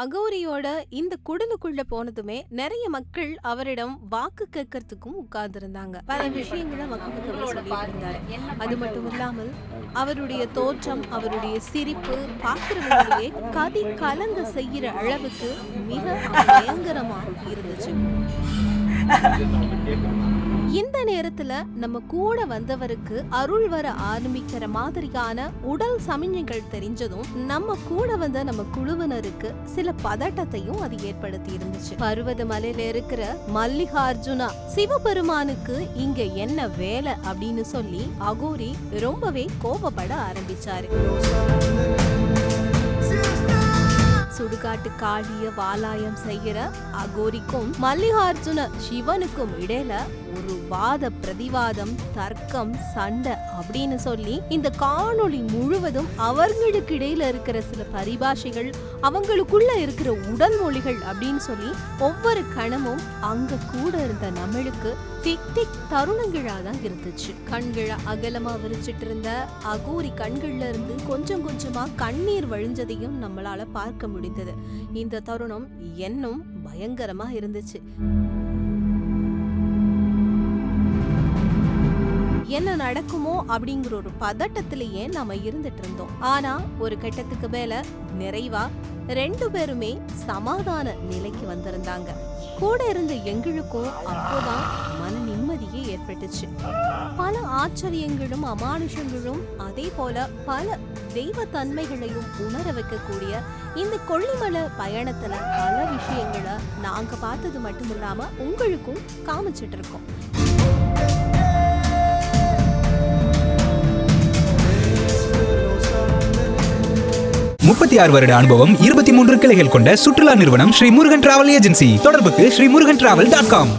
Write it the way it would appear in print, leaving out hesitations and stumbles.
அகோரியோட இந்த குடலுக்குள்ள போனதுமே நிறைய மக்கள் அவரிடம் வாக்கு கேட்கறதுக்கும் உட்கார்ந்திருந்தாங்க. பல விஷயங்களை மக்களுக்கு அவர் சொல்லிட்டு இருந்தாரு. அது மட்டும் இல்லாமல் அவருடைய தோற்றம், அவருடைய சிரிப்பு பார்க்கிறவங்களையே கதி கலங்க செய்யற அளவுக்கு மிக பயங்கரமா இருந்துச்சு. இந்த நேரத்துல நம்ம கூட வந்தவருக்கு அருள் வர ஆரம்பிக்கிற மாதிரியான உடல் சமிஞ்சைகள் தெரிஞ்சதும் நம்ம கூட வந்த நம்ம குழுவினருக்கு சில பதட்டத்தையும் அது ஏற்படுத்தி இருந்துச்சு. பர்வத மலையில இருக்கிற மல்லிகார்ஜுனா சிவபெருமானுக்கு இங்க என்ன வேலை அப்படின்னு சொல்லி அகோரி ரொம்பவே கோபப்பட ஆரம்பிச்சாரு. சுடுகாட்டு காளிய வாலாயம் செய்யற அகோரிக்கும் மல்லிகார்ஜுன சிவனுக்கும் இடையில ஒரு வாத பிரதிவாதம், தர்க்கம், சண்டை அப்படின்னு சொல்லி இந்த காணொளி முழுவதும் அவர்களுக்கு இடையில இருக்கிற சில பரிபாஷைகள், அவங்களுக்குள்ள இருக்கிற உடல் மொழிகள் அப்படின்னு சொல்லி ஒவ்வொரு கணமும் அங்க கூட இருந்த நம்மளுக்கு திக் திக் தருணங்களாதான் இருந்துச்சு. கண்களை அகலமா விரிச்சிட்டு இருந்த அகோரி கண்கள்ல இருந்து கொஞ்சம் கொஞ்சமா கண்ணீர் வழிஞ்சதையும் நம்மளால பார்க்க முடிந்தது. இந்த தருணம் இன்னும் பயங்கரமா இருந்துச்சு. என்ன நடக்குமோ அப்படிங்கிற ஒரு பதட்டத்திலேயே நாம இருந்துட்டு இருந்தோம். ஆனா ஒரு கட்டத்துக்கு மேல நிறைவா 2 பேருமே சமாதான நிலைக்கு வந்திருந்தாங்க. கூட இருந்த எங்களுக்கும் அப்போதான் மன நிம்மதியே ஏற்பட்டுச்சு. பல ஆச்சரியங்களும் அமானுஷங்களும் அதே போல பல தெய்வ தன்மைகளையும் உணர வைக்கக்கூடிய இந்த கொல்லிமலை பயணத்துல பல விஷயங்களை நாங்க பார்த்தது மட்டும் இல்லாம உங்களுக்கும் காமிச்சிட்டு இருக்கோம். 36 வருட அனுபவம், 23 கிளைகள் கொண்ட சுற்றுலா நிறுவனம் ஸ்ரீ முருகன் டிராவல் ஏஜென்சி. தொடர்புக்கு sreemurugantravel.com.